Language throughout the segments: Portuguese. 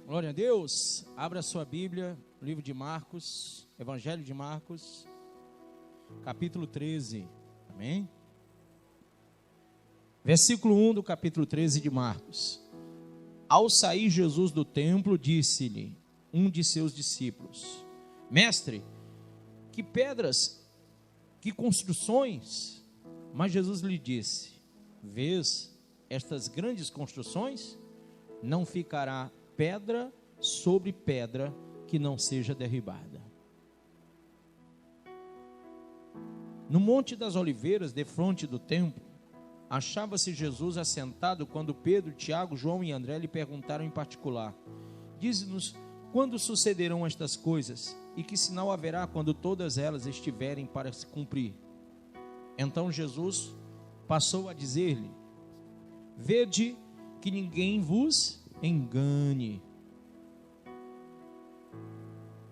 Glória a Deus. Abra sua Bíblia, livro de Marcos, Evangelho de Marcos, capítulo 13. Amém? Versículo 1 do capítulo 13 de Marcos. Ao sair Jesus do templo, disse-lhe um de seus discípulos: Mestre, que pedras, que construções? Mas Jesus lhe disse: Vês estas grandes construções? Não ficará pedra sobre pedra que não seja derribada. No Monte das Oliveiras, defronte do templo, achava-se Jesus assentado quando Pedro, Tiago, João e André lhe perguntaram em particular: Dize-nos, quando sucederão estas coisas? E que sinal haverá quando todas elas estiverem para se cumprir? Então Jesus passou a dizer-lhe: Vede que ninguém vos engane.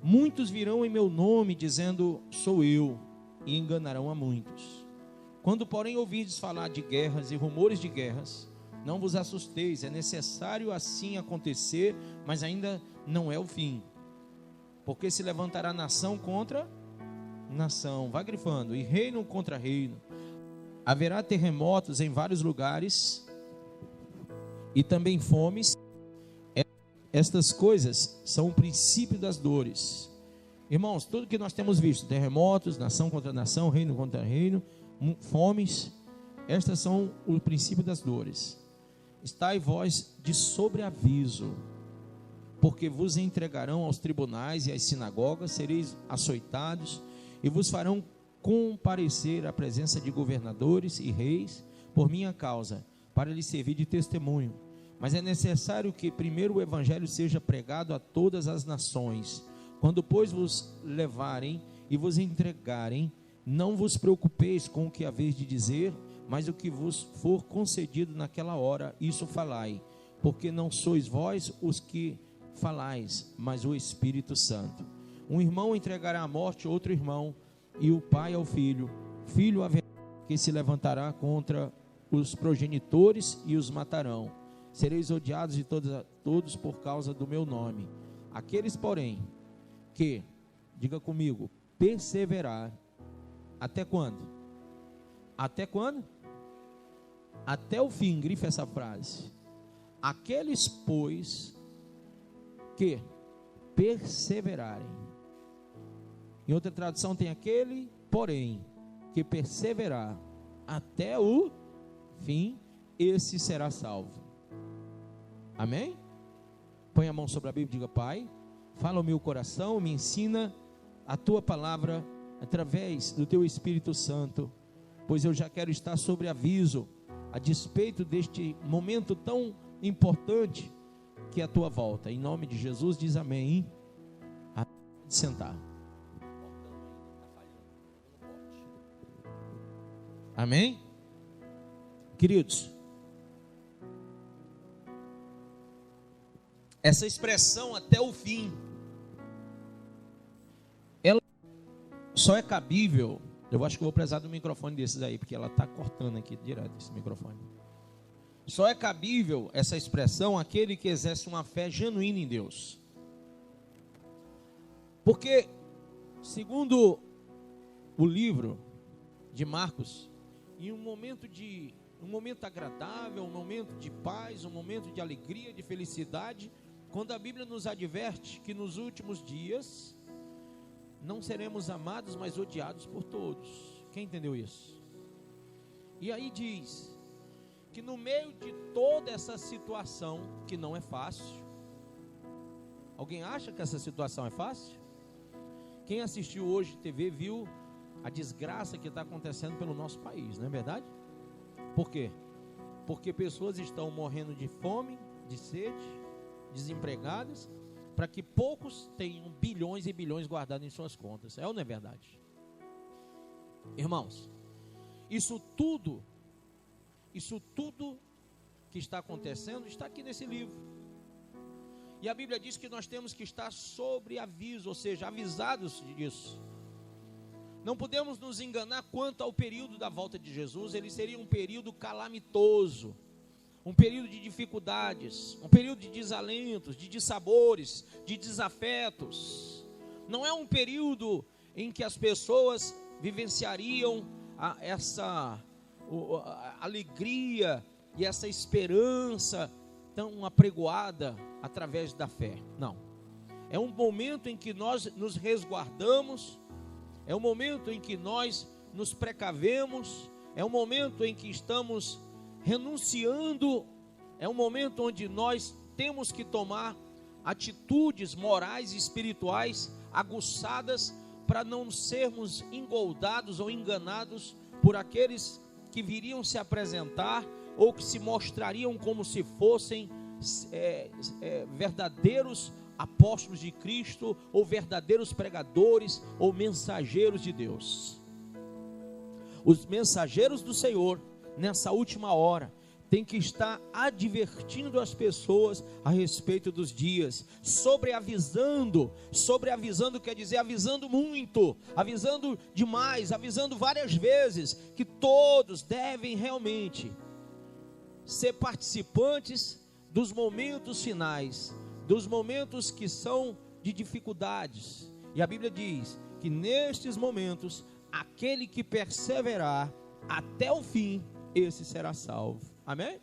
Muitos virão em meu nome dizendo: sou eu, e enganarão a muitos. Quando, porém, ouvirdes falar de guerras e rumores de guerras, não vos assusteis, é necessário assim acontecer, mas ainda não é o fim. Porque se levantará nação contra nação, vai grifando, e reino contra reino. Haverá terremotos em vários lugares e também fomes. Estas coisas são o princípio das dores. Irmãos, tudo que nós temos visto, terremotos, nação contra nação, reino contra reino, fomes, estas são o princípio das dores. Estai vós de sobreaviso, porque vos entregarão aos tribunais e às sinagogas, sereis açoitados, e vos farão comparecer à presença de governadores e reis, por minha causa, para lhes servir de testemunho. Mas é necessário que primeiro o evangelho seja pregado a todas as nações. Quando, pois, vos levarem e vos entregarem, não vos preocupeis com o que haveis de dizer, mas o que vos for concedido naquela hora, isso falai, porque não sois vós os que falais, mas o Espírito Santo. Um irmão entregará à morte outro irmão, e o pai ao filho. Filho haverá que se levantará contra os progenitores e os matarão. Sereis odiados de todos por causa do meu nome. Aqueles, porém, que, diga comigo, perseverar, até quando? Até quando? Até o fim, grife essa frase. Aqueles, pois, que perseverarem. Em outra tradução tem aquele, porém, que perseverar até o fim, esse será salvo. Amém? Põe a mão sobre a Bíblia e diga: Pai, fala ao meu coração, me ensina a tua palavra através do teu Espírito Santo, pois eu já quero estar sobre aviso a despeito deste momento tão importante que é a tua volta. Em nome de Jesus, diz amém. Pode sentar. Amém? Queridos, essa expressão até o fim, ela só é cabível. Eu acho que eu vou precisar de um microfone desses aí, porque ela está cortando aqui direto esse microfone. Só é cabível essa expressão àquele que exerce uma fé genuína em Deus. Porque, segundo o livro de Marcos, em um momento agradável, um momento de paz, um momento de alegria, de felicidade, quando a Bíblia nos adverte que nos últimos dias não seremos amados, mas odiados por todos. Quem entendeu isso? E aí diz que no meio de toda essa situação, que não é fácil, alguém acha que essa situação é fácil? Quem assistiu hoje TV viu a desgraça que está acontecendo pelo nosso país, não é verdade? Por quê? Porque pessoas estão morrendo de fome, de sede, desempregadas, para que poucos tenham bilhões e bilhões guardados em suas contas. É ou não é verdade? Irmãos, isso tudo que está acontecendo está aqui nesse livro. E a Bíblia diz que nós temos que estar sobre aviso, ou seja, avisados disso. Não podemos nos enganar quanto ao período da volta de Jesus. Ele seria um período calamitoso, um período de dificuldades, um período de desalentos, de dissabores, de desafetos. Não é um período em que as pessoas vivenciariam essa alegria e essa esperança tão apregoada através da fé. Não. É um momento em que nós nos resguardamos, é um momento em que nós nos precavemos, é um momento em que estamos renunciando, é um momento onde nós temos que tomar atitudes morais e espirituais aguçadas para não sermos engoldados ou enganados por aqueles que viriam se apresentar ou que se mostrariam como se fossem verdadeiros apóstolos de Cristo, ou verdadeiros pregadores, ou mensageiros de Deus. Os mensageiros do Senhor, nessa última hora, têm que estar advertindo as pessoas a respeito dos dias, sobreavisando quer dizer avisando muito, avisando demais, avisando várias vezes, que todos devem realmente ser participantes dos momentos finais, dos momentos que são de dificuldades. E a Bíblia diz que nestes momentos, aquele que perseverar até o fim, esse será salvo. Amém?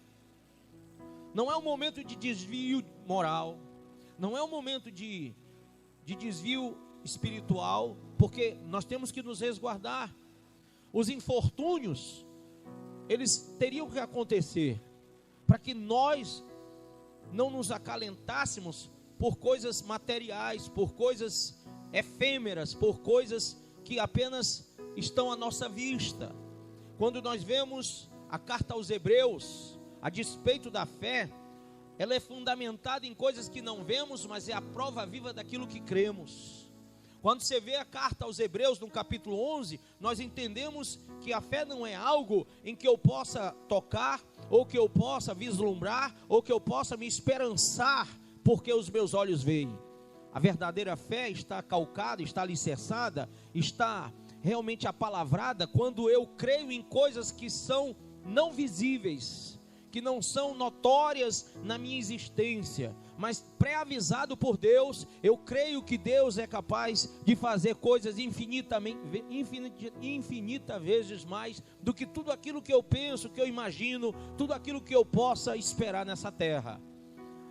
Não é um momento de desvio moral, não é um momento de desvio espiritual, porque nós temos que nos resguardar. Os infortúnios, eles teriam que acontecer para que nós não nos acalentássemos por coisas materiais, por coisas efêmeras, por coisas que apenas estão à nossa vista. Quando nós vemos a carta aos Hebreus, a despeito da fé, ela é fundamentada em coisas que não vemos, mas é a prova viva daquilo que cremos. Quando você vê a carta aos Hebreus no capítulo 11, nós entendemos que a fé não é algo em que eu possa tocar, ou que eu possa vislumbrar, ou que eu possa me esperançar, porque os meus olhos veem. A verdadeira fé está calcada, está alicerçada, está realmente apalavrada quando eu creio em coisas que são não visíveis, que não são notórias na minha existência, mas pré-avisado por Deus, eu creio que Deus é capaz de fazer coisas infinita vezes mais do que tudo aquilo que eu penso, que eu imagino, tudo aquilo que eu possa esperar nessa terra.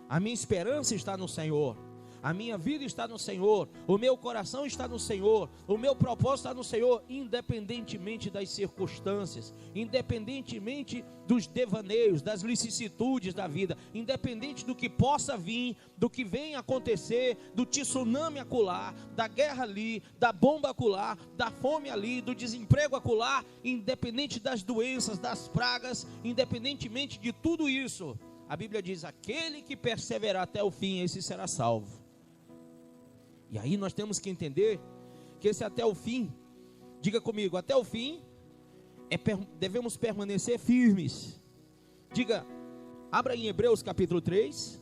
A minha esperança está no Senhor. A minha vida está no Senhor, o meu coração está no Senhor, o meu propósito está no Senhor, independentemente das circunstâncias, independentemente dos devaneios, das vicissitudes da vida, independente do que possa vir, do que venha acontecer, do tsunami acolá, da guerra ali, da bomba acolá, da fome ali, do desemprego acolá, independente das doenças, das pragas, independentemente de tudo isso, a Bíblia diz: aquele que perseverar até o fim, esse será salvo. E aí nós temos que entender que esse até o fim, diga comigo, até o fim, devemos permanecer firmes. Diga, abra em Hebreus capítulo 3,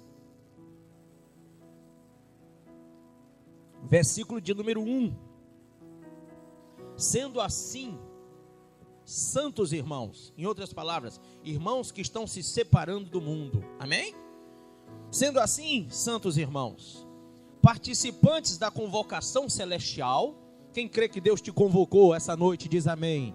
versículo de número 1. Sendo assim, santos irmãos, em outras palavras, irmãos que estão se separando do mundo, amém? Sendo assim, santos irmãos, participantes da convocação celestial. Quem crê que Deus te convocou essa noite, diz amém.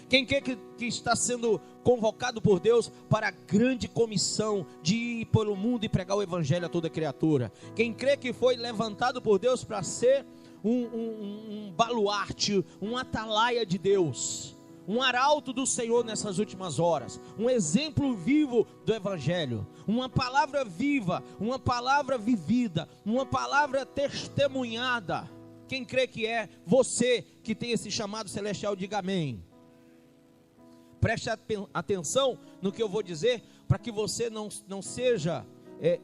Quem crê que está sendo convocado por Deus para a grande comissão de ir pelo mundo e pregar o evangelho a toda criatura. Quem crê que foi levantado por Deus para ser um baluarte, um atalaia de Deus, um arauto do Senhor nessas últimas horas, um exemplo vivo do evangelho, uma palavra viva, uma palavra vivida, uma palavra testemunhada. Quem crê que é você que tem esse chamado celestial, diga amém. Preste atenção no que eu vou dizer, para que você não seja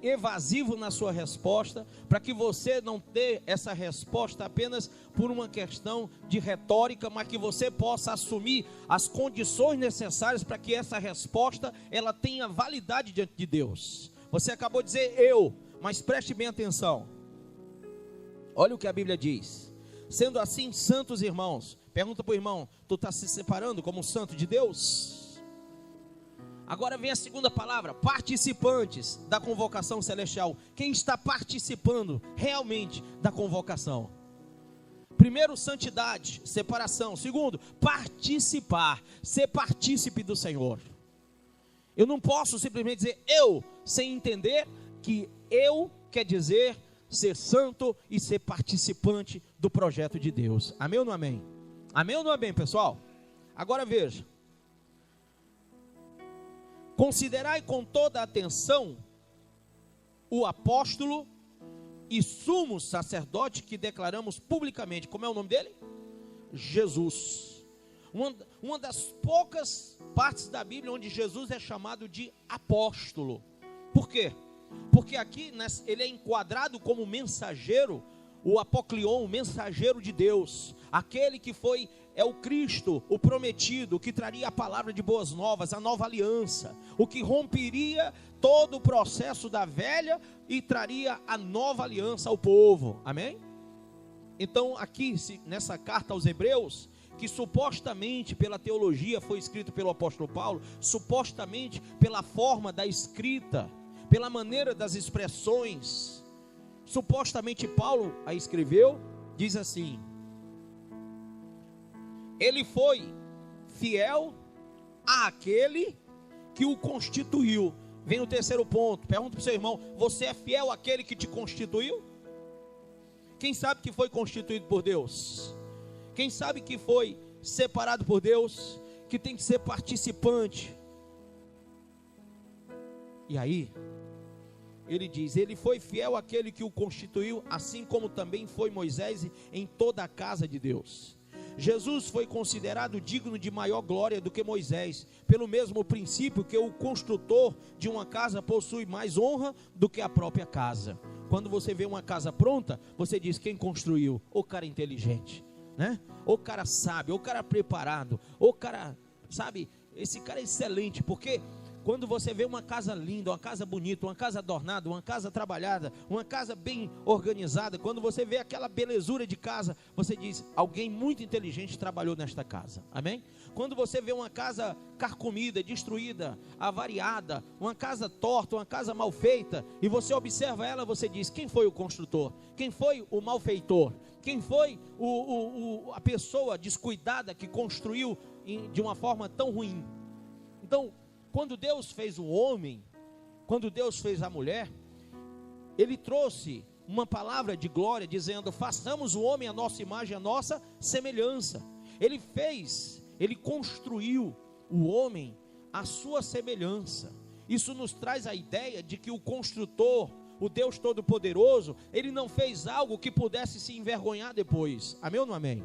evasivo na sua resposta, para que você não dê essa resposta apenas por uma questão de retórica, mas que você possa assumir as condições necessárias para que essa resposta ela tenha validade diante de Deus. Você acabou de dizer eu, mas preste bem atenção. Olha o que a Bíblia diz. Sendo assim, santos irmãos, pergunta para o irmão: tu está se separando como um santo de Deus? Agora vem a segunda palavra, participantes da convocação celestial. Quem está participando realmente da convocação? Primeiro, santidade, separação. Segundo, participar, ser partícipe do Senhor. Eu não posso simplesmente dizer eu, sem entender que eu quer dizer ser santo e ser participante do projeto de Deus. Amém ou não amém? Amém ou não amém, pessoal? Agora veja. Considerai com toda atenção o apóstolo e sumo sacerdote que declaramos publicamente. Como é o nome dele? Jesus. Uma das poucas partes da Bíblia onde Jesus é chamado de apóstolo. Por quê? Porque aqui ele é enquadrado como mensageiro, o apoclion, o mensageiro de Deus, aquele que é o Cristo, o prometido, que traria a palavra de boas novas, a nova aliança, o que romperia todo o processo da velha e traria a nova aliança ao povo, amém? Então aqui, nessa carta aos Hebreus, que supostamente pela teologia foi escrito pelo apóstolo Paulo, supostamente pela forma da escrita, pela maneira das expressões, supostamente Paulo a escreveu, diz assim: ele foi fiel àquele que o constituiu. Vem o terceiro ponto, pergunta para o seu irmão: você é fiel àquele que te constituiu? Quem sabe que foi constituído por Deus? Quem sabe que foi separado por Deus? Que tem que ser participante. E aí, ele diz: ele foi fiel àquele que o constituiu, assim como também foi Moisés em toda a casa de Deus. Jesus foi considerado digno de maior glória do que Moisés, pelo mesmo princípio que o construtor de uma casa possui mais honra do que a própria casa. Quando você vê uma casa pronta, você diz: quem construiu? O cara inteligente, né? O cara sábio, o cara preparado, o cara, sabe, esse cara é excelente. Porque quando você vê uma casa linda, uma casa bonita, uma casa adornada, uma casa trabalhada, uma casa bem organizada, quando você vê aquela belezura de casa, você diz: alguém muito inteligente trabalhou nesta casa, amém? Quando você vê uma casa carcomida, destruída, avariada, uma casa torta, uma casa mal feita, e você observa ela, você diz: quem foi o construtor? Quem foi o malfeitor? Quem foi a pessoa descuidada que construiu de uma forma tão ruim? Então, quando Deus fez o homem, quando Deus fez a mulher, Ele trouxe uma palavra de glória, dizendo: façamos o homem à nossa imagem, à nossa semelhança. Ele construiu o homem à sua semelhança. Isso nos traz a ideia de que o construtor, o Deus Todo-Poderoso, Ele não fez algo que pudesse se envergonhar depois, amém ou não amém?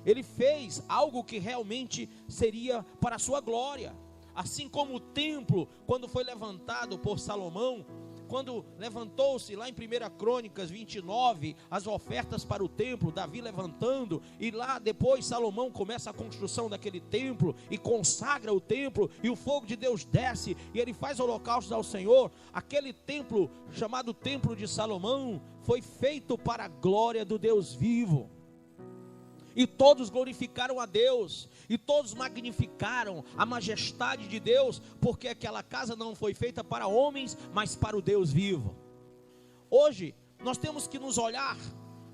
Ele fez algo que realmente seria para a sua glória. Assim como o templo, quando foi levantado por Salomão, quando levantou-se lá em 1 Crônicas 29, as ofertas para o templo, Davi levantando, e lá depois Salomão começa a construção daquele templo, e consagra o templo, e o fogo de Deus desce, e ele faz holocaustos ao Senhor. Aquele templo, chamado Templo de Salomão, foi feito para a glória do Deus vivo. E todos glorificaram a Deus, e todos magnificaram a majestade de Deus, porque aquela casa não foi feita para homens, mas para o Deus vivo. Hoje, nós temos que nos olhar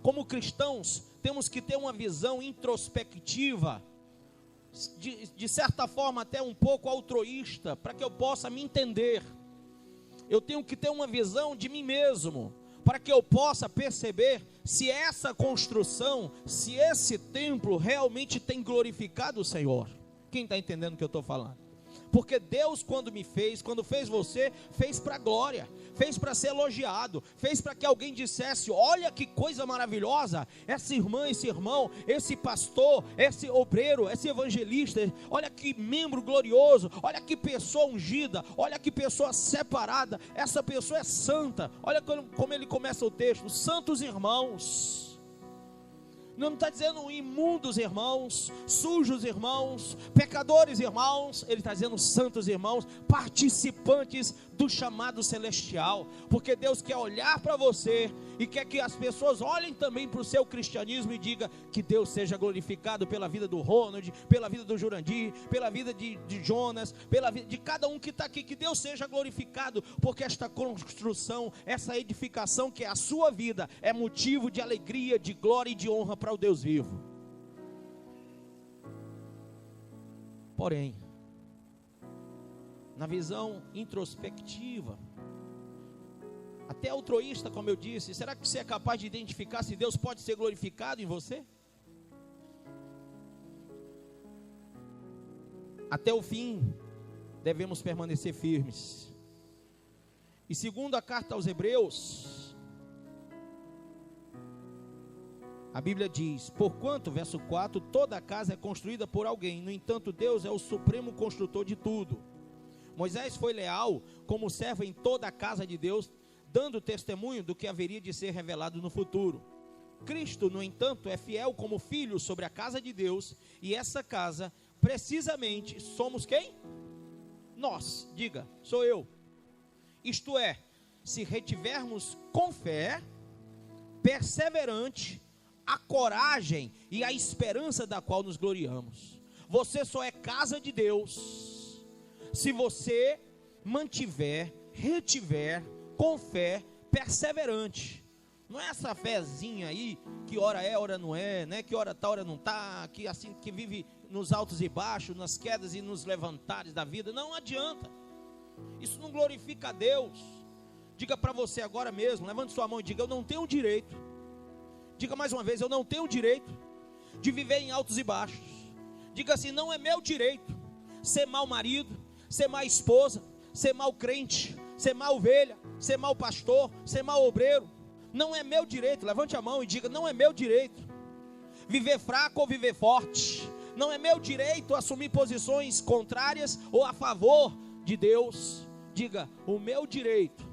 como cristãos, temos que ter uma visão introspectiva, de certa forma até um pouco altruísta, para que eu possa me entender. Eu tenho que ter uma visão de mim mesmo, para que eu possa perceber se essa construção, se esse templo realmente tem glorificado o Senhor. Quem está entendendo o que eu estou falando? Porque Deus, quando me fez, quando fez você, fez para a glória, fez para ser elogiado, fez para que alguém dissesse: olha que coisa maravilhosa, essa irmã, esse irmão, esse pastor, esse obreiro, esse evangelista, olha que membro glorioso, olha que pessoa ungida, olha que pessoa separada, essa pessoa é santa. Olha como ele começa o texto: santos irmãos. Não está dizendo imundos irmãos, sujos irmãos, pecadores irmãos. Ele está dizendo santos irmãos, participantes do chamado celestial, porque Deus quer olhar para você e quer que as pessoas olhem também para o seu cristianismo e diga que Deus seja glorificado pela vida do Ronald, pela vida do Jurandir, pela vida de Jonas, pela vida de cada um que está aqui, que Deus seja glorificado, porque esta construção, essa edificação que é a sua vida, é motivo de alegria, de glória e de honra para o Deus vivo. Porém, na visão introspectiva, até altruísta, como eu disse, será que você é capaz de identificar se Deus pode ser glorificado em você? Até o fim, devemos permanecer firmes. E segundo a carta aos Hebreus, a Bíblia diz: porquanto, verso 4, toda a casa é construída por alguém, no entanto Deus é o supremo construtor de tudo. Moisés foi leal como servo em toda a casa de Deus, dando testemunho do que haveria de ser revelado no futuro. Cristo, no entanto, é fiel como filho sobre a casa de Deus, e essa casa, precisamente, somos quem? Nós, diga, sou eu. Isto é, se retivermos com fé, perseverante, a coragem e a esperança da qual nos gloriamos. Você só é casa de Deus se você retiver com fé, perseverante. Não é essa fezinha aí, que hora é, hora não é, né? Que hora tá, hora não tá, que assim, que vive nos altos e baixos, nas quedas e nos levantares da vida. Não adianta. Isso não glorifica a Deus. Diga para você agora mesmo, levante sua mão e diga: eu não tenho direito. Diga mais uma vez: eu não tenho direito de viver em altos e baixos. Diga assim: não é meu direito ser mau marido, ser má esposa, ser mau crente, ser má ovelha, ser mau pastor, ser mau obreiro. Não é meu direito. Levante a mão e diga: não é meu direito viver fraco ou viver forte. Não é meu direito assumir posições contrárias ou a favor de Deus. Diga: o meu direito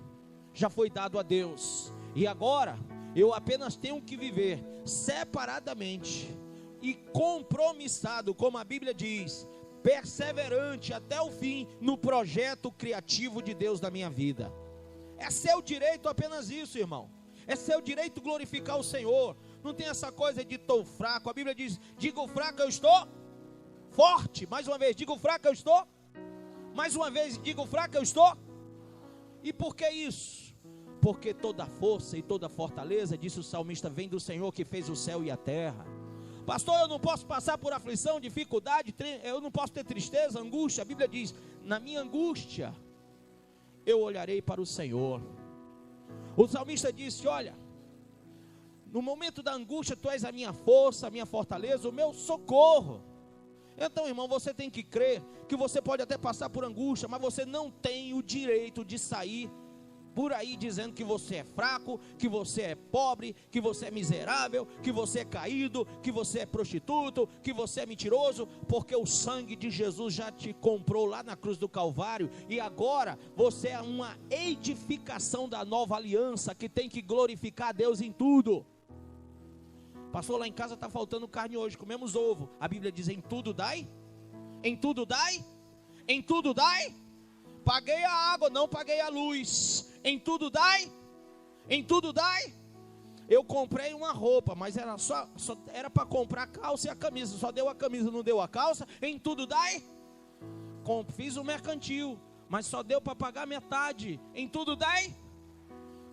já foi dado a Deus, e agora eu apenas tenho que viver separadamente e compromissado, como a Bíblia diz, perseverante até o fim no projeto criativo de Deus da minha vida. É seu direito apenas isso, irmão. É seu direito glorificar o Senhor. Não tem essa coisa de estou fraco. A Bíblia diz: diga o fraco, eu estou forte. Mais uma vez, diga o fraco, eu estou. Mais uma vez, diga o fraco, eu estou. E por que isso? Porque toda força e toda fortaleza, disse o salmista, vem do Senhor que fez o céu e a terra. Pastor, eu não posso passar por aflição, dificuldade, eu não posso ter tristeza, angústia. A Bíblia diz: na minha angústia eu olharei para o Senhor. O salmista disse: olha, no momento da angústia tu és a minha força, a minha fortaleza, o meu socorro. Então, irmão, você tem que crer que você pode até passar por angústia, mas você não tem o direito de sair por aí dizendo que você é fraco, que você é pobre, que você é miserável, que você é caído, que você é prostituto, que você é mentiroso, porque o sangue de Jesus já te comprou lá na cruz do Calvário, e agora você é uma edificação da nova aliança, que tem que glorificar a Deus em tudo. Pastor, lá em casa está faltando carne hoje, comemos ovo. A Bíblia diz: em tudo dai, em tudo dai, em tudo dai. Paguei a água, não paguei a luz. Em tudo dai, em tudo dai. Eu comprei uma roupa, mas era só era para comprar a calça e a camisa. Só deu a camisa, não deu a calça. Em tudo dai. Fiz o mercantil, mas só deu para pagar metade. Em tudo dai.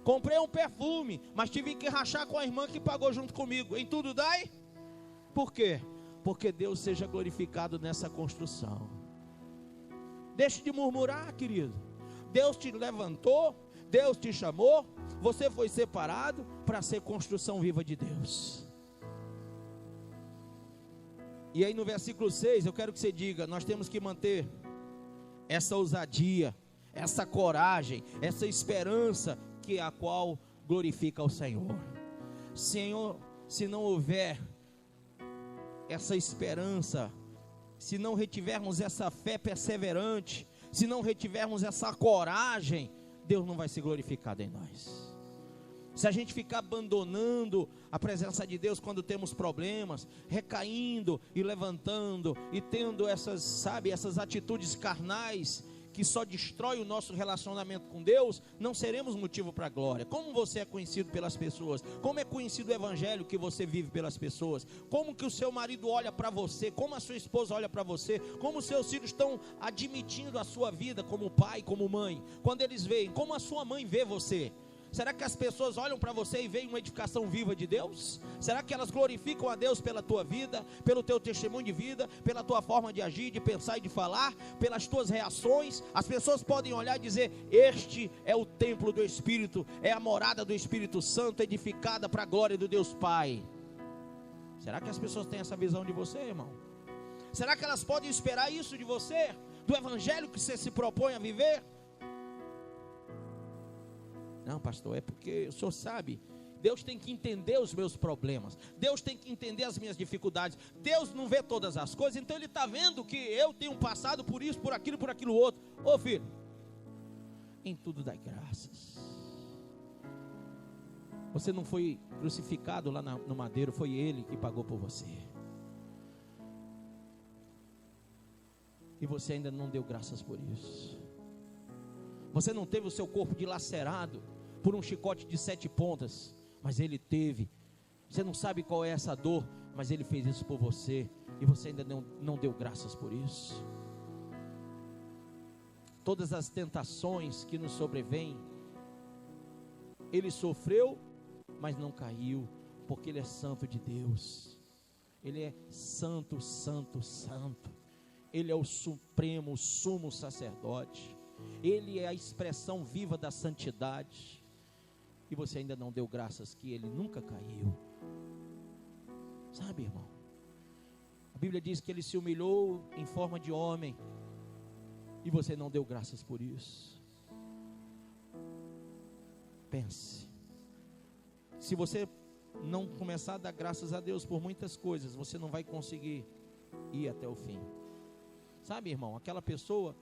Comprei um perfume, mas tive que rachar com a irmã que pagou junto comigo. Em tudo dai. Por quê? Porque Deus seja glorificado nessa construção. Deixe de murmurar, querido. Deus te levantou, Deus te chamou, você foi separado para ser construção viva de Deus. E aí no versículo 6, eu quero que você diga: nós temos que manter essa ousadia, essa coragem, essa esperança, que é a qual glorifica ao Senhor. Senhor, se não houver essa esperança, se não retivermos essa fé perseverante, se não retivermos essa coragem, Deus não vai ser glorificado em nós. Se a gente ficar abandonando a presença de Deus quando temos problemas, recaindo e levantando e tendo essas, sabe, essas atitudes carnais que só destrói o nosso relacionamento com Deus, não seremos motivo para a glória. Como você é conhecido pelas pessoas? Como é conhecido o evangelho que você vive pelas pessoas? Como que o seu marido olha para você? Como a sua esposa olha para você? Como os seus filhos estão admitindo a sua vida como pai, como mãe? Quando eles veem, como a sua mãe vê você? Será que as pessoas olham para você e veem uma edificação viva de Deus? Será que elas glorificam a Deus pela tua vida, pelo teu testemunho de vida, pela tua forma de agir, de pensar e de falar, pelas tuas reações? As pessoas podem olhar e dizer: este é o templo do Espírito, é a morada do Espírito Santo, edificada para a glória do Deus Pai. Será que as pessoas têm essa visão de você, irmão? Será que elas podem esperar isso de você? Do evangelho que você se propõe a viver? Não, pastor, é porque o senhor sabe, Deus tem que entender os meus problemas, Deus tem que entender as minhas dificuldades. Deus não vê todas as coisas, então Ele está vendo que eu tenho passado por isso, por aquilo outro. Ô filho, em tudo dai graças. Você não foi crucificado lá no madeiro, foi Ele que pagou por você. E você ainda não deu graças por isso. Você não teve o seu corpo dilacerado por um chicote de 7 pontas, mas Ele teve. Você não sabe qual é essa dor, mas Ele fez isso por você, e você ainda não deu graças por isso. Todas as tentações que nos sobrevêm, Ele sofreu, mas não caiu, porque Ele é santo de Deus. Ele é santo, santo, santo. Ele é o supremo, o sumo sacerdote. Ele é a expressão viva da santidade. E você ainda não deu graças que Ele nunca caiu. Sabe, irmão, a Bíblia diz que Ele se humilhou em forma de homem, e você não deu graças por isso. Pense, se você não começar a dar graças a Deus por muitas coisas, você não vai conseguir ir até o fim. Sabe, irmão, aquela pessoa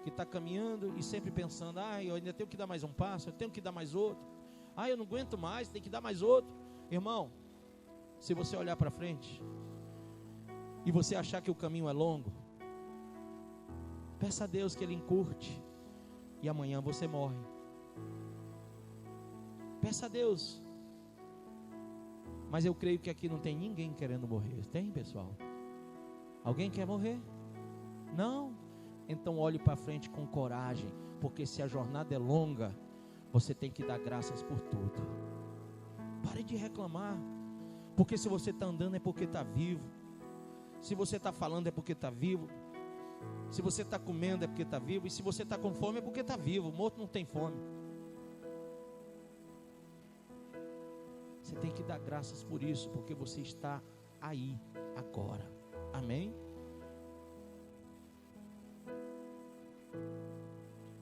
que está caminhando e sempre pensando: eu ainda tenho que dar mais um passo, eu tenho que dar mais outro, eu não aguento mais, tem que dar mais outro. Irmão, se você olhar para frente e você achar que o caminho é longo, peça a Deus que Ele encurte, e amanhã você morre. Peça a Deus. Mas eu creio que aqui não tem ninguém querendo morrer. Tem, pessoal? Alguém quer morrer? Não? Então olhe para frente com coragem, porque se a jornada é longa, você tem que dar graças por tudo. Pare de reclamar, porque se você está andando é porque está vivo. Se você está falando é porque está vivo. Se você está comendo é porque está vivo. E se você está com fome é porque está vivo. O morto não tem fome. Você tem que dar graças por isso, porque você está aí agora. Amém?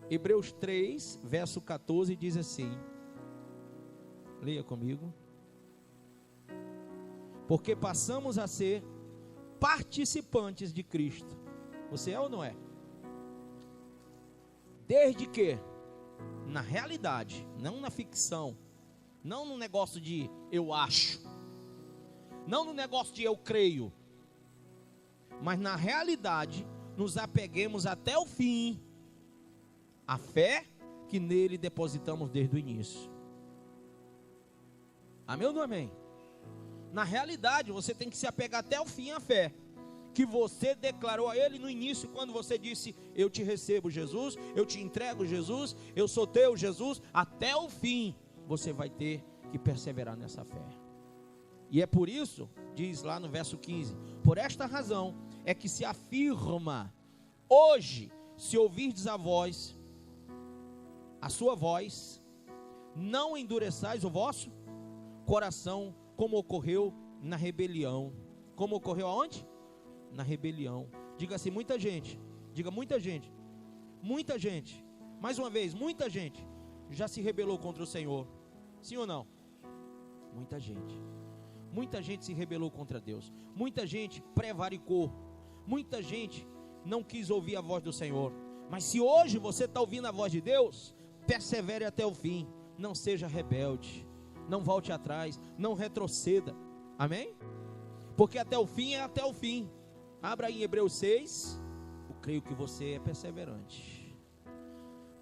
Hebreus 3, verso 14 diz assim, leia comigo: porque passamos a ser participantes de Cristo. Você é ou não é? Desde que, na realidade, não na ficção, não no negócio de eu acho, não no negócio de eu creio, mas na realidade, nos apeguemos até o fim a fé que nele depositamos desde o início. Amém ou não amém? Na realidade, você tem que se apegar até o fim à fé que você declarou a Ele no início, quando você disse: eu te recebo, Jesus, eu te entrego, Jesus, eu sou teu, Jesus. Até o fim você vai ter que perseverar nessa fé. E é por isso, diz lá no verso 15: por esta razão é que se afirma hoje, se ouvirdes a sua voz, não endureçais o vosso coração, como ocorreu na rebelião. Como ocorreu aonde? Na rebelião. Diga assim: muita gente. Diga muita gente. Muita gente. Mais uma vez, muita gente já se rebelou contra o Senhor. Sim ou não? Muita gente. Muita gente se rebelou contra Deus. Muita gente prevaricou. Muita gente não quis ouvir a voz do Senhor. Mas se hoje você está ouvindo a voz de Deus, persevere até o fim. Não seja rebelde. Não volte atrás. Não retroceda. Amém? Porque até o fim é até o fim. Abra aí em Hebreus 6. Eu creio que você é perseverante.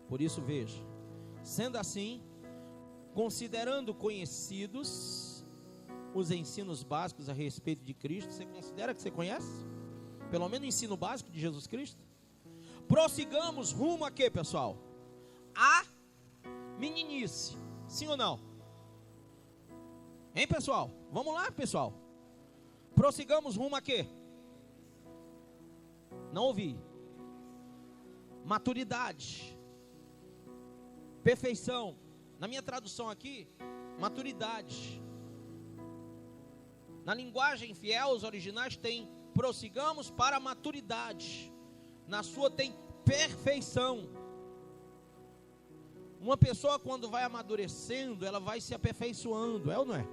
Por isso, veja, sendo assim, considerando conhecidos os ensinos básicos a respeito de Cristo, você considera que você conhece? Pelo menos o ensino básico de Jesus Cristo? Prossigamos rumo a quê, pessoal? A meninice, sim ou não? Hein, pessoal? Vamos lá, pessoal. Prossigamos rumo a quê? Não ouvi. Maturidade. Perfeição. Na minha tradução aqui, maturidade. Na linguagem fiel, os originais tem prossigamos para a maturidade. Na sua tem perfeição. Uma pessoa, quando vai amadurecendo, ela vai se aperfeiçoando, é ou não é?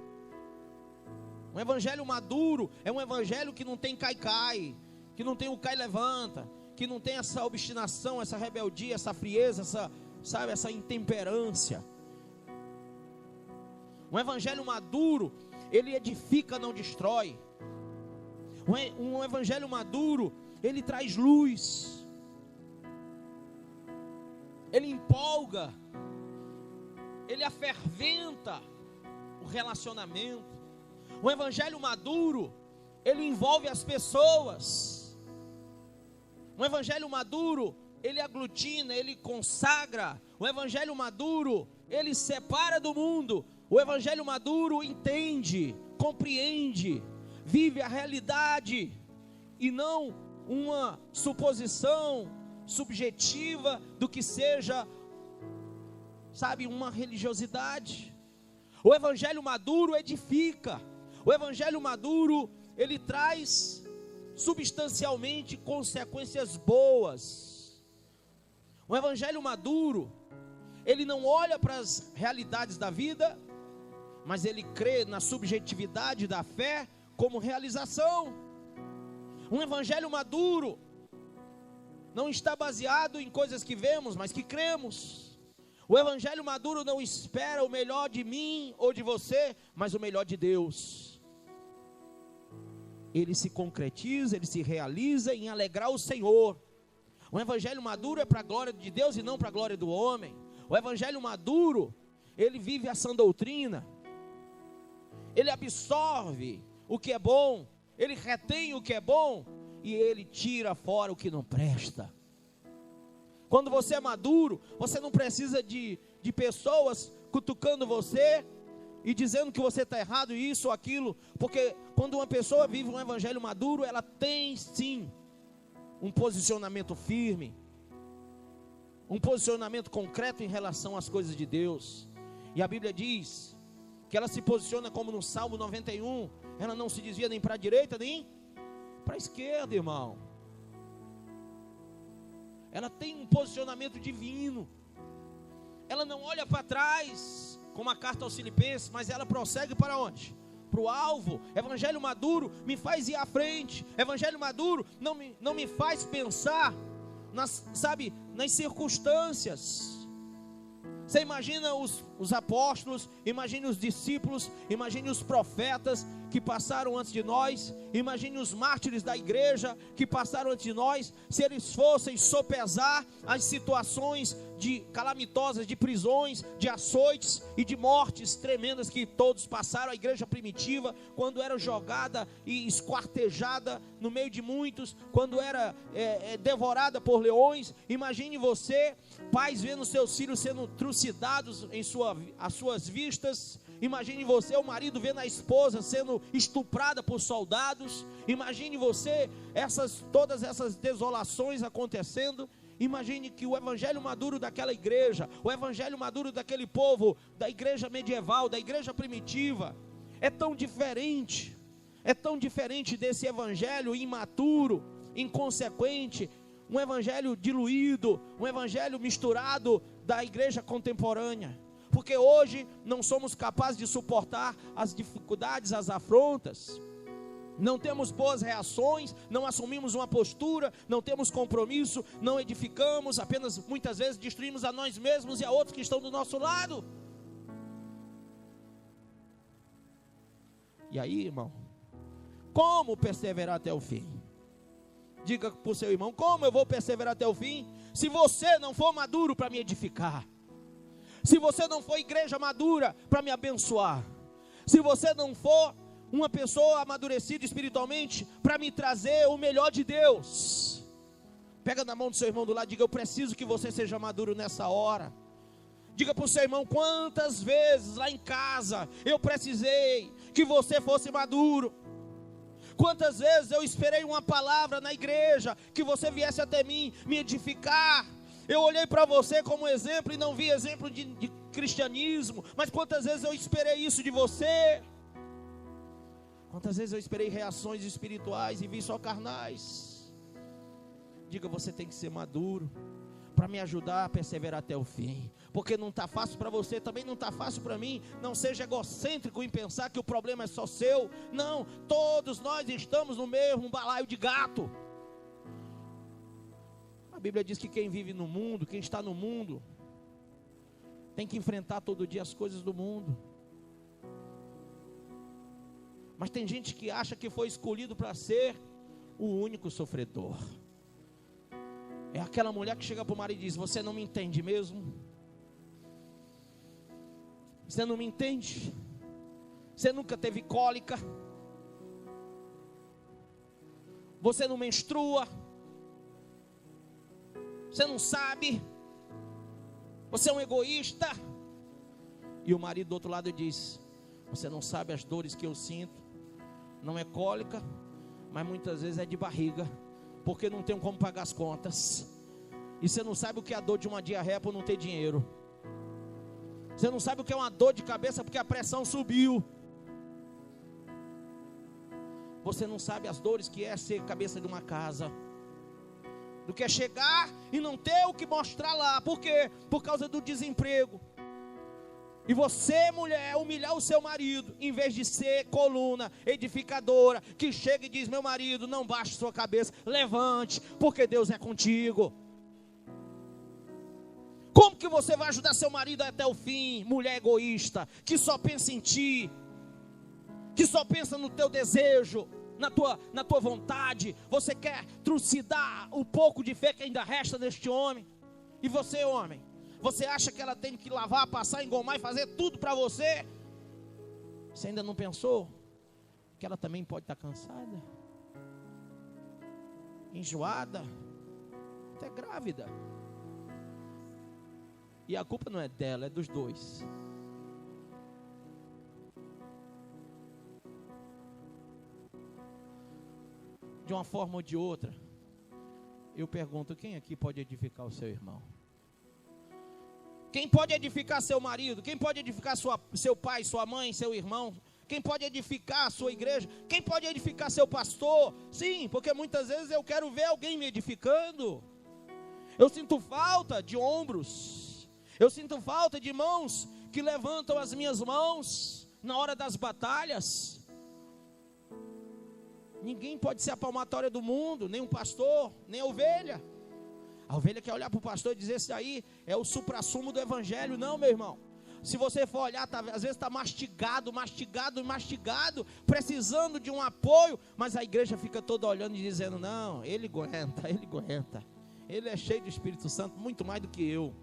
Um evangelho maduro é um evangelho que não tem cai-cai, que não tem o cai levanta, que não tem essa obstinação, essa rebeldia, essa frieza, essa intemperância. Um evangelho maduro, ele edifica, não destrói. Um evangelho maduro, ele traz luz, ele empolga, ele aferventa o relacionamento. O evangelho maduro, ele envolve as pessoas. O evangelho maduro, ele aglutina, ele consagra. O evangelho maduro, ele separa do mundo. O evangelho maduro entende, compreende, vive a realidade e não uma suposição subjetiva do que seja, sabe, uma religiosidade. O evangelho maduro edifica. O evangelho maduro, ele traz substancialmente consequências boas. O evangelho maduro, ele não olha para as realidades da vida, mas ele crê na subjetividade da fé como realização. Um evangelho maduro não está baseado em coisas que vemos, mas que cremos. O evangelho maduro não espera o melhor de mim ou de você, mas o melhor de Deus. Ele se concretiza, ele se realiza em alegrar o Senhor. O evangelho maduro é para a glória de Deus e não para a glória do homem. O evangelho maduro, ele vive a sã doutrina, ele absorve o que é bom, ele retém o que é bom e ele tira fora o que não presta. Quando você é maduro, você não precisa de pessoas cutucando você e dizendo que você está errado, isso ou aquilo, porque quando uma pessoa vive um evangelho maduro, ela tem sim um posicionamento firme, um posicionamento concreto em relação às coisas de Deus. E a Bíblia diz que ela se posiciona como no Salmo 91, ela não se desvia nem para a direita nem para a esquerda, irmão. Ela tem um posicionamento divino, ela não olha para trás, como a carta aos Filipenses, mas ela prossegue para onde? Para o alvo. Evangelho maduro me faz ir à frente. Evangelho maduro não me faz pensar nas circunstâncias. Você imagina os apóstolos, imagine os discípulos, imagine os profetas que passaram antes de nós, imagine os mártires da igreja que passaram antes de nós, se eles fossem sopesar as situações calamitosas, de prisões, de açoites e de mortes tremendas que todos passaram. A igreja primitiva, quando era jogada e esquartejada no meio de muitos, quando era devorada por leões. Imagine você, pais vendo seus filhos sendo trucidados às suas vistas. Imagine você, o marido vendo a esposa sendo estuprada por soldados. Imagine você, todas essas desolações acontecendo. Imagine que o evangelho maduro daquela igreja, o evangelho maduro daquele povo, da igreja medieval, da igreja primitiva, é tão diferente desse evangelho imaturo, inconsequente, um evangelho diluído, um evangelho misturado da igreja contemporânea. Porque hoje não somos capazes de suportar as dificuldades, as afrontas, não temos boas reações, não assumimos uma postura, não temos compromisso, não edificamos, apenas muitas vezes destruímos a nós mesmos e a outros que estão do nosso lado. E aí, irmão, como perseverar até o fim? Diga para o seu irmão: como eu vou perseverar até o fim, Se você não for maduro para me edificar, se você não for igreja madura para me abençoar, se você não for uma pessoa amadurecida espiritualmente para me trazer o melhor de Deus, pega na mão do seu irmão do lado e diga: eu preciso que você seja maduro nessa hora. Diga para o seu irmão: quantas vezes lá em casa eu precisei que você fosse maduro. Quantas vezes eu esperei uma palavra na igreja, que você viesse até mim, me edificar. Eu olhei para você como exemplo e não vi exemplo de cristianismo. Mas quantas vezes eu esperei isso de você? Quantas vezes eu esperei reações espirituais e vi só carnais? Diga: você tem que ser maduro para me ajudar a perseverar até o fim, porque não está fácil para você, também não está fácil para mim. Não seja egocêntrico em pensar que o problema é só seu. Não, todos nós estamos no mesmo balaio de gato. A Bíblia diz que quem vive no mundo, quem está no mundo, tem que enfrentar todo dia as coisas do mundo. Mas tem gente que acha que foi escolhido para ser o único sofredor. É aquela mulher que chega para o marido e diz: você não me entende mesmo? Você não me entende? Você nunca teve cólica? Você não menstrua? Você não sabe? Você é um egoísta? E o marido do outro lado diz: você não sabe as dores que eu sinto. Não é cólica, mas muitas vezes é de barriga, porque não tenho como pagar as contas. E você não sabe o que é a dor de uma diarreia por não ter dinheiro. Você não sabe o que é uma dor de cabeça porque a pressão subiu. Você não sabe as dores que é ser cabeça de uma casa, do que é chegar e não ter o que mostrar lá. Por quê? Por causa do desemprego. E você, mulher, humilhar o seu marido, em vez de ser coluna edificadora, que chega e diz: meu marido, não baixe sua cabeça, levante, porque Deus é contigo. Como que você vai ajudar seu marido até o fim? Mulher egoísta, que só pensa em ti, que só pensa no teu desejo, na tua vontade. Você quer trucidar o pouco de fé que ainda resta neste homem. E você, homem, você acha que ela tem que lavar, passar, engomar e fazer tudo para você? Você ainda não pensou que ela também pode estar cansada, enjoada, até grávida? E a culpa não é dela, é dos dois. De uma forma ou de outra, eu pergunto: quem aqui pode edificar o seu irmão? Quem pode edificar seu marido? Quem pode edificar seu pai, sua mãe, seu irmão? Quem pode edificar a sua igreja? Quem pode edificar seu pastor? Sim, porque muitas vezes eu quero ver alguém me edificando. Eu sinto falta de ombros. Eu sinto falta de mãos que levantam as minhas mãos na hora das batalhas. Ninguém pode ser a palmatória do mundo, nem um pastor, nem a ovelha. A ovelha quer olhar para o pastor e dizer: esse aí é o suprassumo do evangelho. Não, meu irmão. Se você for olhar, às vezes está mastigado, precisando de um apoio, mas a igreja fica toda olhando e dizendo: não, ele aguenta. Ele é cheio do Espírito Santo, muito mais do que eu.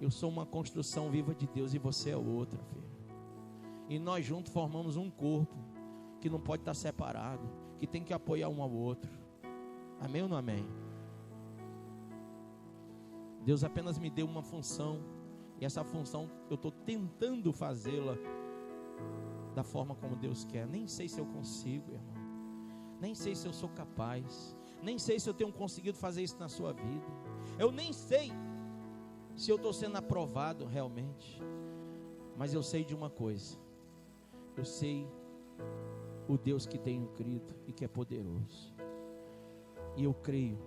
Eu sou uma construção viva de Deus e você é outra, filho. E nós juntos formamos um corpo que não pode estar separado, que tem que apoiar um ao outro. Amém ou não amém? Deus apenas me deu uma função, e essa função eu estou tentando fazê-la da forma como Deus quer. Nem sei se eu consigo, irmão. Nem sei se eu sou capaz. Nem sei se eu tenho conseguido fazer isso na sua vida. Eu nem sei se eu estou sendo aprovado realmente. Mas eu sei de uma coisa. Eu sei o Deus que tenho crido e que é poderoso. E eu creio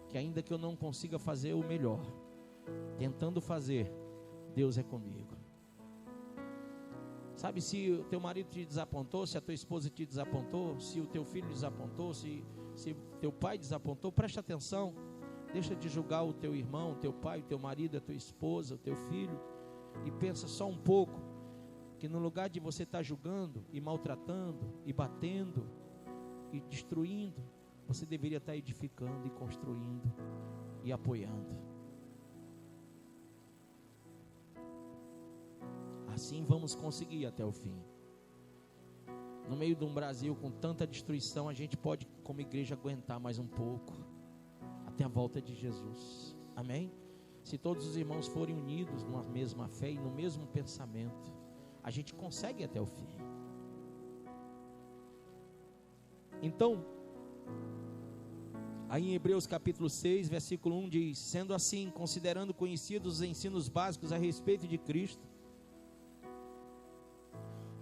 que ainda que eu não consiga fazer o melhor, tentando fazer, Deus é comigo. Sabe, se o teu marido te desapontou, se a tua esposa te desapontou, se o teu filho desapontou, se teu pai desapontou, preste atenção. Deixa de julgar o teu irmão, o teu pai, o teu marido, a tua esposa, o teu filho, e pensa só um pouco, que no lugar de você estar julgando e maltratando e batendo e destruindo, você deveria estar edificando e construindo e apoiando. Assim vamos conseguir até o fim. No meio de um Brasil com tanta destruição, a gente pode, como igreja, aguentar mais um pouco, até a volta de Jesus. Amém? Se todos os irmãos forem unidos numa mesma fé e no mesmo pensamento, a gente consegue até o fim. Então, aí em Hebreus capítulo 6, versículo 1 diz: sendo assim, considerando conhecidos os ensinos básicos a respeito de Cristo,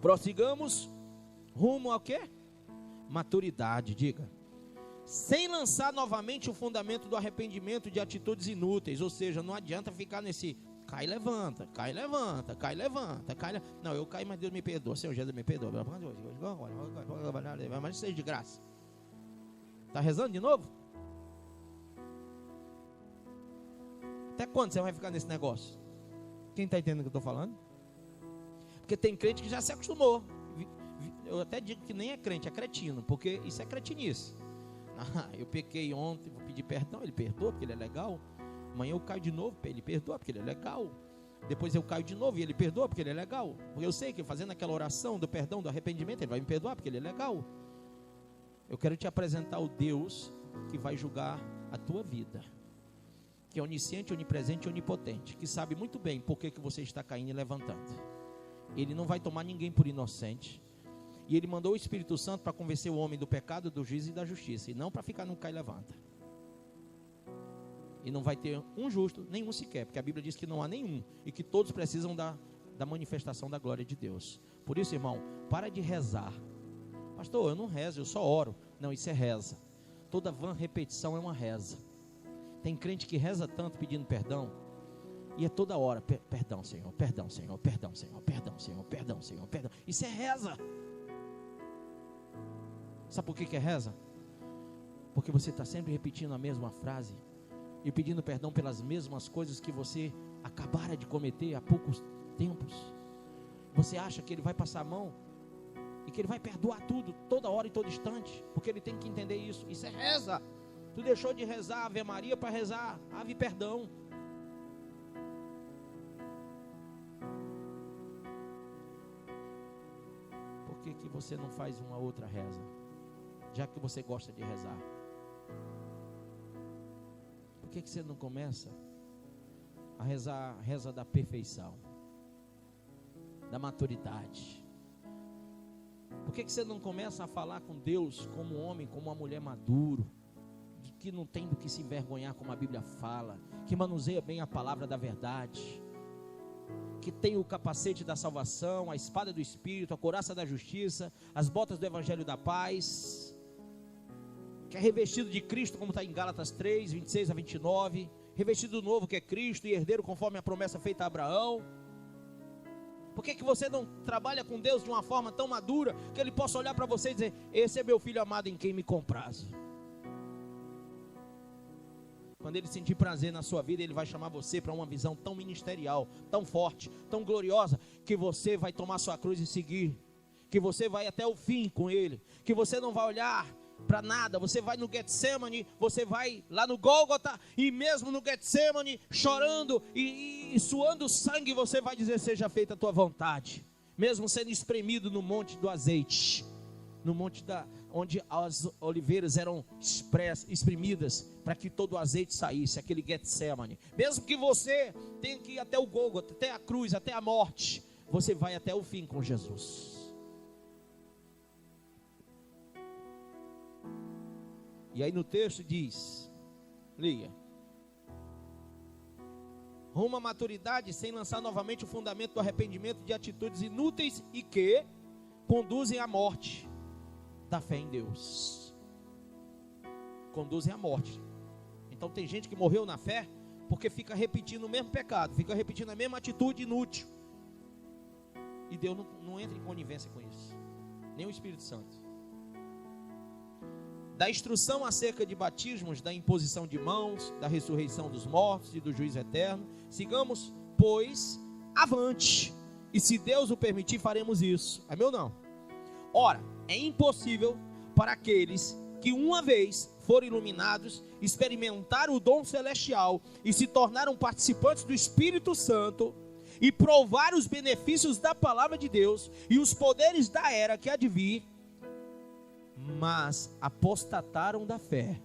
prossigamos rumo ao quê? Maturidade, diga. Sem lançar novamente o fundamento do arrependimento de atitudes inúteis. Ou seja, não adianta ficar nesse cai, levanta, cai, levanta, cai, levanta, cai. Não, eu caio, mas Deus me perdoa. Senhor Jesus me perdoa. Mas seja de graça. Está rezando de novo? Até quando você vai ficar nesse negócio? Quem está entendendo o que eu estou falando? Porque tem crente que já se acostumou. Eu até digo que nem é crente, é cretino, porque isso é cretinice. Eu pequei ontem, vou pedir perdão, ele perdoa porque ele é legal. Amanhã eu caio de novo, ele perdoa porque ele é legal. Depois eu caio de novo e ele perdoa porque ele é legal. Porque eu sei que fazendo aquela oração do perdão, do arrependimento, ele vai me perdoar porque ele é legal. Eu quero te apresentar o Deus que vai julgar a tua vida, que é onisciente, onipresente e onipotente, que sabe muito bem por que você está caindo e levantando. Ele não vai tomar ninguém por inocente. E ele mandou o Espírito Santo para convencer o homem do pecado, do juízo e da justiça, e não para ficar no cai e levanta. E não vai ter um justo, nenhum sequer, porque a Bíblia diz que não há nenhum, e que todos precisam da manifestação da glória de Deus. Por isso, irmão, para de rezar. Pastor, eu não rezo, eu só oro. Não, isso é reza. Toda vã repetição é uma reza. Tem crente que reza tanto pedindo perdão, e é toda hora, perdão Senhor, perdão Senhor, perdão Senhor, perdão Senhor, perdão Senhor, perdão. Isso é reza. Sabe por que é reza? Porque você está sempre repetindo a mesma frase e pedindo perdão pelas mesmas coisas que você acabara de cometer há poucos tempos. Você acha que ele vai passar a mão e que ele vai perdoar tudo, toda hora e todo instante, porque ele tem que entender isso. Isso é reza. Tu deixou de rezar Ave Maria para rezar Ave Perdão. Por que você não faz uma outra reza? Já que você gosta de rezar, por que você não começa a rezar a reza da perfeição, da maturidade? Por que você não começa a falar com Deus como um homem, como uma mulher maduro, que não tem do que se envergonhar, como a Bíblia fala, que manuseia bem a palavra da verdade, que tem o capacete da salvação, a espada do Espírito, a couraça da justiça, as botas do Evangelho da paz, que é revestido de Cristo, como está em Gálatas 3, 26 a 29, revestido do novo que é Cristo e herdeiro conforme a promessa feita a Abraão. Por que você não trabalha com Deus de uma forma tão madura, que Ele possa olhar para você e dizer: esse é meu filho amado em quem me comprazo? Quando Ele sentir prazer na sua vida, Ele vai chamar você para uma visão tão ministerial, tão forte, tão gloriosa, que você vai tomar sua cruz e seguir, que você vai até o fim com Ele, que você não vai olhar para nada. Você vai no Getsemane, você vai lá no Gólgota, e mesmo no Getsemane, chorando e suando sangue, você vai dizer: seja feita a tua vontade, mesmo sendo espremido no monte do azeite, no monte onde as oliveiras eram espremidas para que todo o azeite saísse, aquele Getsemane. Mesmo que você tenha que ir até o Gólgota, até a cruz, até a morte, você vai até o fim com Jesus. E aí no texto diz, liga: rumo à maturidade, sem lançar novamente o fundamento do arrependimento de atitudes inúteis e que conduzem à morte da fé em Deus. Conduzem à morte. Então tem gente que morreu na fé porque fica repetindo o mesmo pecado, fica repetindo a mesma atitude inútil. E Deus não entra em conivência com isso, nem o Espírito Santo. Da instrução acerca de batismos, da imposição de mãos, da ressurreição dos mortos e do juízo eterno, sigamos, pois, avante, e se Deus o permitir, faremos isso. É meu não? Ora, é impossível para aqueles que uma vez foram iluminados, experimentaram o dom celestial e se tornaram participantes do Espírito Santo e provaram os benefícios da palavra de Deus e os poderes da era que há de vir, mas apostataram da fé.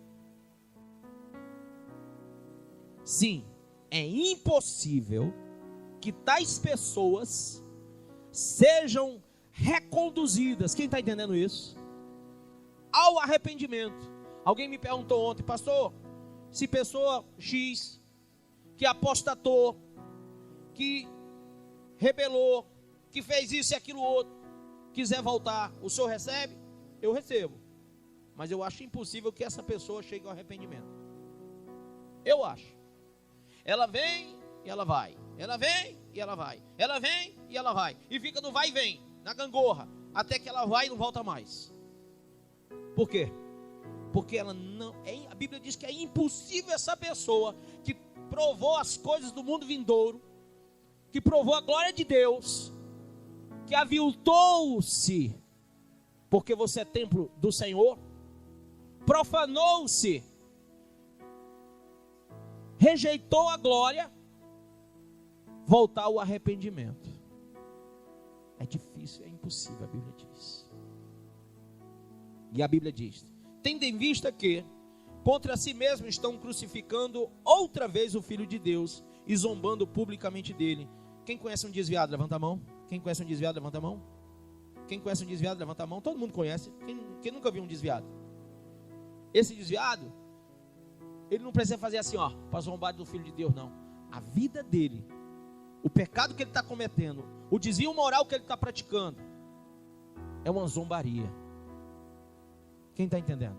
Sim, é impossível que tais pessoas sejam reconduzidas, quem está entendendo isso? Ao arrependimento. Alguém me perguntou ontem, pastor, se pessoa X, que apostatou, que rebelou, que fez isso e aquilo outro, quiser voltar, o senhor recebe? Eu recebo, mas eu acho impossível que essa pessoa chegue ao arrependimento. Eu acho. Ela vem e ela vai, ela vem e ela vai, ela vem e ela vai, e fica no vai e vem, na gangorra, até que ela vai e não volta mais. Por quê? Porque ela não, a Bíblia diz que é impossível essa pessoa que provou as coisas do mundo vindouro, que provou a glória de Deus, que aviltou-se, porque você é templo do Senhor, profanou-se, rejeitou a glória, voltar ao arrependimento. É difícil, é impossível, a Bíblia diz. E a Bíblia diz: tendo em vista que contra si mesmo estão crucificando outra vez o Filho de Deus e zombando publicamente dele. Quem conhece um desviado, levanta a mão. Quem conhece um desviado, levanta a mão. Quem conhece um desviado, levanta a mão. Todo mundo conhece. Quem nunca viu um desviado? Esse desviado, ele não precisa fazer assim, ó, para zombar do Filho de Deus, não. A vida dele, o pecado que ele está cometendo, o desvio moral que ele está praticando, é uma zombaria. Quem está entendendo?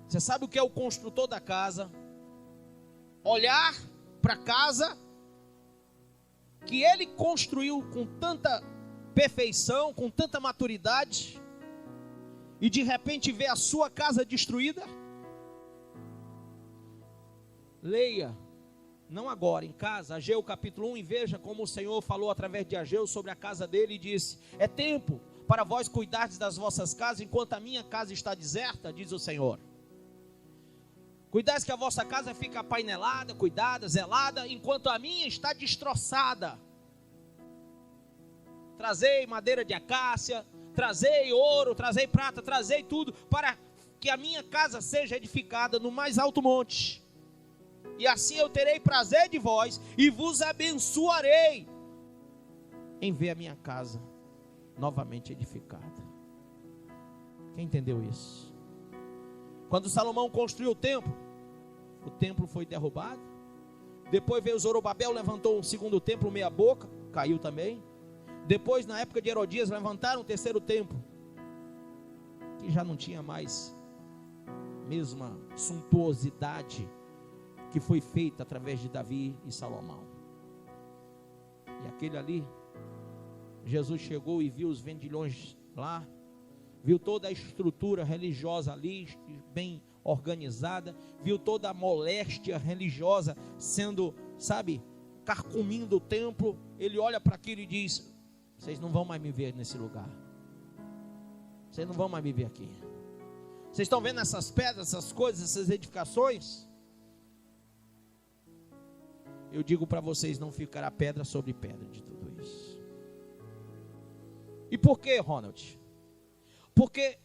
Você sabe o que é o construtor da casa? Olhar para a casa que ele construiu com tanta perfeição, com tanta maturidade, e de repente ver a sua casa destruída? Leia, não agora, em casa, Ageu capítulo 1, e veja como o Senhor falou através de Ageu sobre a casa dele e disse: é tempo para vós cuidardes das vossas casas, enquanto a minha casa está deserta, diz o Senhor. Cuidais que a vossa casa fique apainelada, cuidada, zelada, enquanto a minha está destroçada. Trazei madeira de acácia, trazei ouro, trazei prata, trazei tudo, para que a minha casa seja edificada no mais alto monte. E assim eu terei prazer de vós e vos abençoarei em ver a minha casa novamente edificada. Quem entendeu isso? Quando Salomão construiu o templo foi derrubado. Depois veio Zorobabel, levantou um segundo templo meia boca, caiu também. Depois, na época de Herodias, levantaram o terceiro templo, que já não tinha mais mesma suntuosidade que foi feita através de Davi e Salomão. E aquele ali, Jesus chegou e viu os vendilhões lá, viu toda a estrutura religiosa ali, bem organizada, viu toda a moléstia religiosa sendo, carcomindo o templo. Ele olha para aquilo e diz: vocês não vão mais me ver nesse lugar, vocês não vão mais me ver aqui. Vocês estão vendo essas pedras, essas coisas, essas edificações? Eu digo para vocês, não ficará pedra sobre pedra de tudo isso. E por quê, Ronald? Porque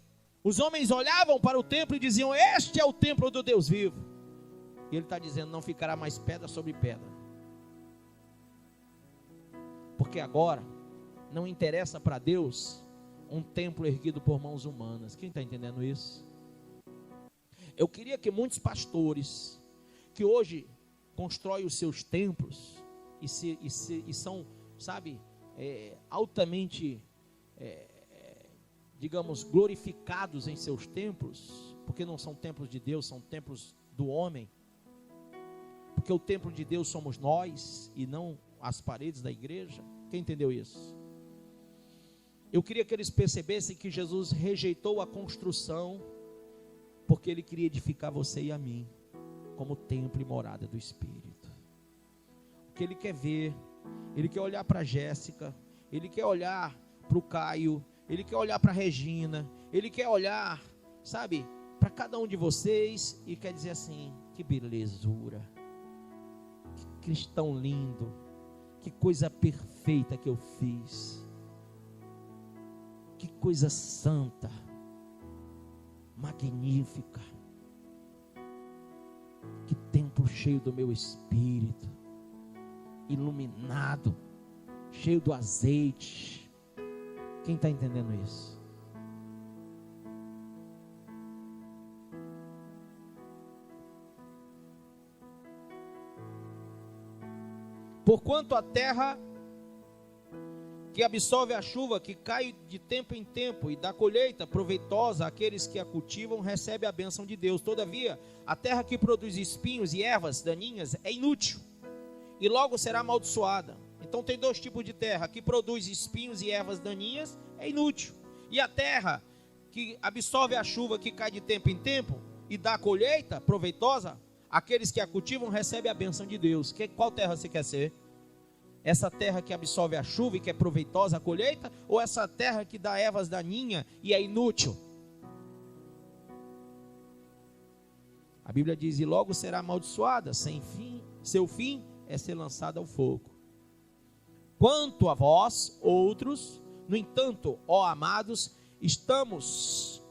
os homens olhavam para o templo e diziam: este é o templo do Deus vivo. E ele está dizendo: não ficará mais pedra sobre pedra. Porque agora não interessa para Deus um templo erguido por mãos humanas. Quem está entendendo isso? Eu queria que muitos pastores que hoje constroem os seus templos e são, altamente, digamos, glorificados em seus templos, porque não são templos de Deus, são templos do homem, porque o templo de Deus somos nós e não as paredes da igreja. Quem entendeu isso? Eu queria que eles percebessem que Jesus rejeitou a construção, porque Ele queria edificar você e a mim como templo e morada do Espírito. O que Ele quer ver, Ele quer olhar para a Jéssica, Ele quer olhar para o Caio, Ele quer olhar para a Regina, Ele quer olhar, para cada um de vocês e quer dizer assim: que belezura, que cristão lindo, que coisa perfeita que eu fiz, que coisa santa, magnífica, que templo cheio do meu espírito, iluminado, cheio do azeite. Quem está entendendo isso? Porquanto a terra que absorve a chuva, que cai de tempo em tempo, e dá colheita proveitosa àqueles que a cultivam, recebe a bênção de Deus. Todavia, a terra que produz espinhos e ervas daninhas é inútil, e logo será amaldiçoada. Então tem dois tipos de terra: que produz espinhos e ervas daninhas, é inútil. E a terra que absorve a chuva, que cai de tempo em tempo, e dá colheita proveitosa, aqueles que a cultivam recebem a bênção de Deus. Qual terra você quer ser? Essa terra que absorve a chuva e que é proveitosa a colheita? Ou essa terra que dá ervas daninhas e é inútil? A Bíblia diz: e logo será amaldiçoada, sem fim, seu fim é ser lançada ao fogo. Quanto a vós, outros, no entanto, ó amados, estamos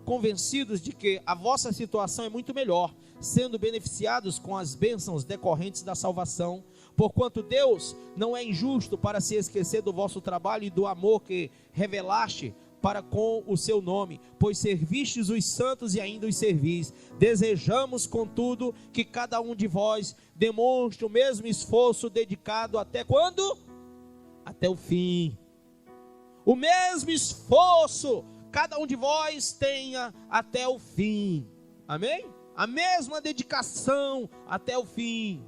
convencidos de que a vossa situação é muito melhor, sendo beneficiados com as bênçãos decorrentes da salvação, porquanto Deus não é injusto para se esquecer do vosso trabalho e do amor que revelaste para com o seu nome, pois servistes os santos e ainda os servis. Desejamos, contudo, que cada um de vós demonstre o mesmo esforço dedicado até quando? Até o fim. O mesmo esforço cada um de vós tenha até o fim. Amém? A mesma dedicação até o fim,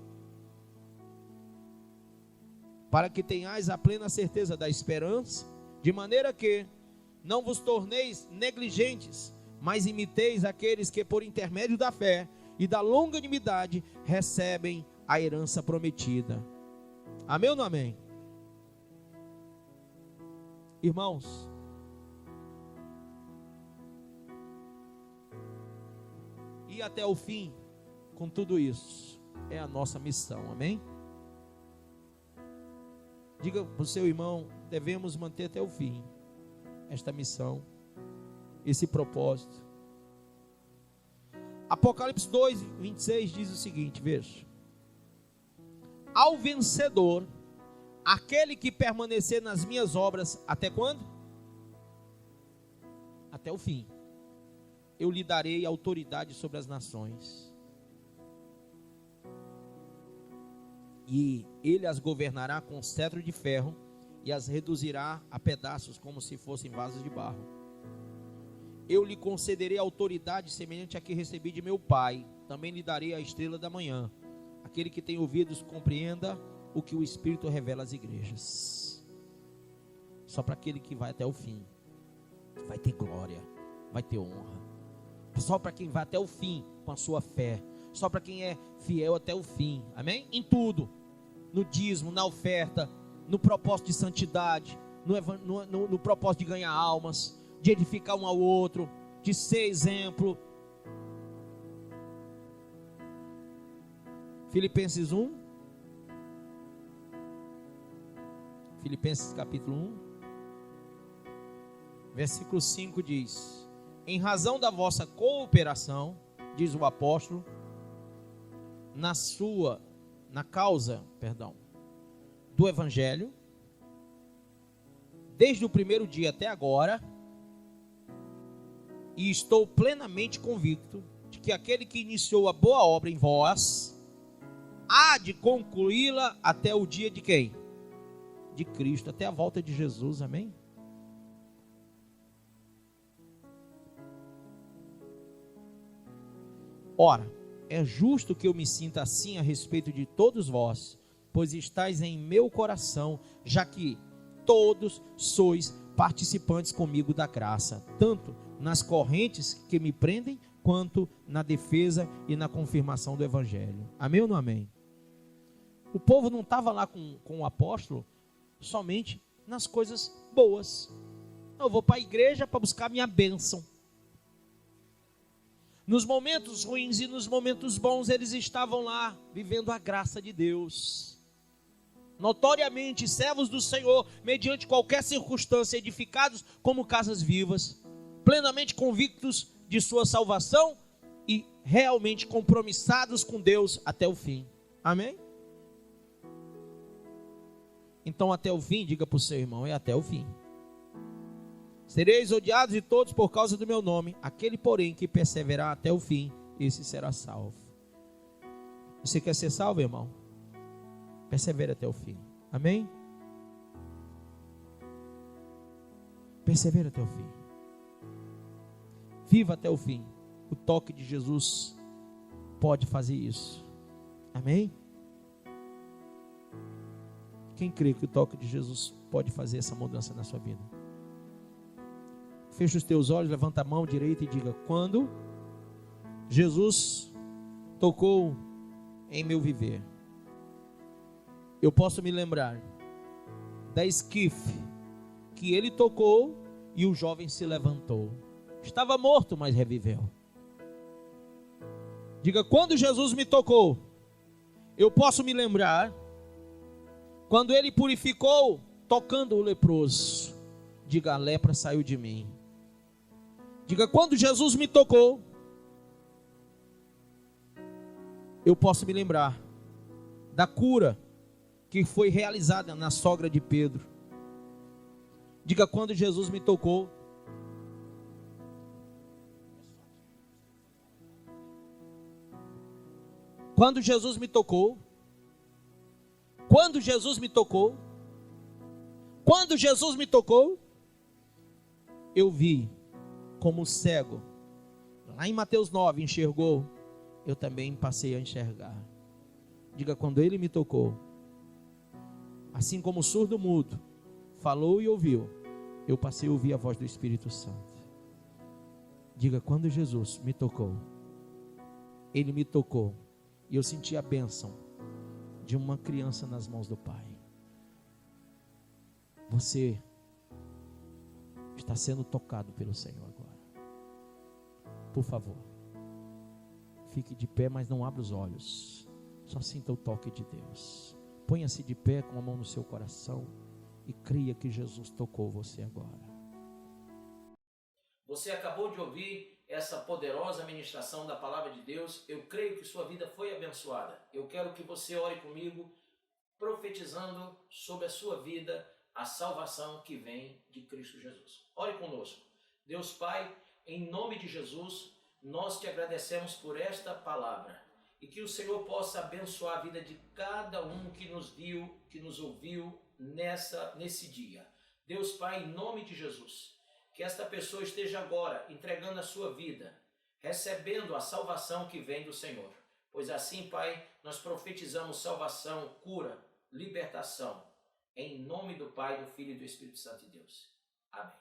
para que tenhais a plena certeza da esperança, de maneira que não vos torneis negligentes, mas imiteis aqueles que por intermédio da fé e da longanimidade recebem a herança prometida. Amém ou não amém? Irmãos, e até o fim, com tudo isso, é a nossa missão, amém? Diga para o seu irmão: devemos manter até o fim esta missão, esse propósito. Apocalipse 2, 26 diz o seguinte, veja: ao vencedor, aquele que permanecer nas minhas obras, até quando? Até o fim. Eu lhe darei autoridade sobre as nações, e ele as governará com cetro de ferro, e as reduzirá a pedaços como se fossem vasos de barro. Eu lhe concederei autoridade semelhante à que recebi de meu Pai. Também lhe darei a estrela da manhã. Aquele que tem ouvidos compreenda o que o Espírito revela às igrejas. Só para aquele que vai até o fim vai ter glória, vai ter honra. Só para quem vai até o fim com a sua fé. Só para quem é fiel até o fim, amém? Em tudo, no dízimo, na oferta, no propósito de santidade, no propósito de ganhar almas, de edificar um ao outro, de ser exemplo. Filipenses 1, Filipenses capítulo 1, versículo 5 diz: em razão da vossa cooperação, diz o apóstolo, na causa do Evangelho, desde o primeiro dia até agora, e estou plenamente convicto de que aquele que iniciou a boa obra em vós, há de concluí-la até o dia de quem? De Cristo, até a volta de Jesus, amém? Ora, é justo que eu me sinta assim a respeito de todos vós, pois estáis em meu coração, já que todos sois participantes comigo da graça, tanto nas correntes que me prendem, quanto na defesa e na confirmação do Evangelho. Amém ou não amém? O povo não estava lá com o apóstolo somente nas coisas boas. Eu vou para a igreja para buscar minha bênção. Nos momentos ruins e nos momentos bons, eles estavam lá, vivendo a graça de Deus. Notoriamente, servos do Senhor, mediante qualquer circunstância, edificados como casas vivas, plenamente convictos de sua salvação e realmente compromissados com Deus até o fim. Amém? Então, até o fim, diga para o seu irmão, é até o fim. Sereis odiados de todos por causa do meu nome. Aquele, porém, que perseverar até o fim, esse será salvo. Você quer ser salvo, irmão? Persevere até o fim. Amém? Persevere até o fim. Viva até o fim. O toque de Jesus pode fazer isso. Amém? Quem crê que o toque de Jesus pode fazer essa mudança na sua vida? Fecha os teus olhos, levanta a mão direita e diga: quando Jesus tocou em meu viver, eu posso me lembrar da esquife que ele tocou e o jovem se levantou. Estava morto, mas reviveu. Diga: quando Jesus me tocou, eu posso me lembrar quando ele purificou, tocando o leproso. Diga: a lepra saiu de mim. Diga: quando Jesus me tocou, eu posso me lembrar da cura que foi realizada na sogra de Pedro. Diga: quando Jesus me tocou, quando Jesus me tocou, quando Jesus me tocou, quando Jesus me tocou, eu vi como o cego, lá em Mateus 9, enxergou, eu também passei a enxergar. Diga: quando ele me tocou, assim como o surdo mudo falou e ouviu, eu passei a ouvir a voz do Espírito Santo. Diga: quando Jesus me tocou, ele me tocou, e eu senti a bênção de uma criança nas mãos do Pai. Você está sendo tocado pelo Senhor agora. Por favor, fique de pé, mas não abra os olhos. Só sinta o toque de Deus. Ponha-se de pé com a mão no seu coração e creia que Jesus tocou você agora. Você acabou de ouvir essa poderosa ministração da palavra de Deus. Eu creio que sua vida foi abençoada. Eu quero que você ore comigo, profetizando sobre a sua vida a salvação que vem de Cristo Jesus. Ore conosco. Deus Pai, em nome de Jesus, nós te agradecemos por esta palavra e que o Senhor possa abençoar a vida de cada um que nos viu, que nos ouviu nesse dia. Deus Pai, em nome de Jesus, que esta pessoa esteja agora entregando a sua vida, recebendo a salvação que vem do Senhor. Pois assim, Pai, nós profetizamos salvação, cura, libertação, em nome do Pai, do Filho e do Espírito Santo de Deus. Amém.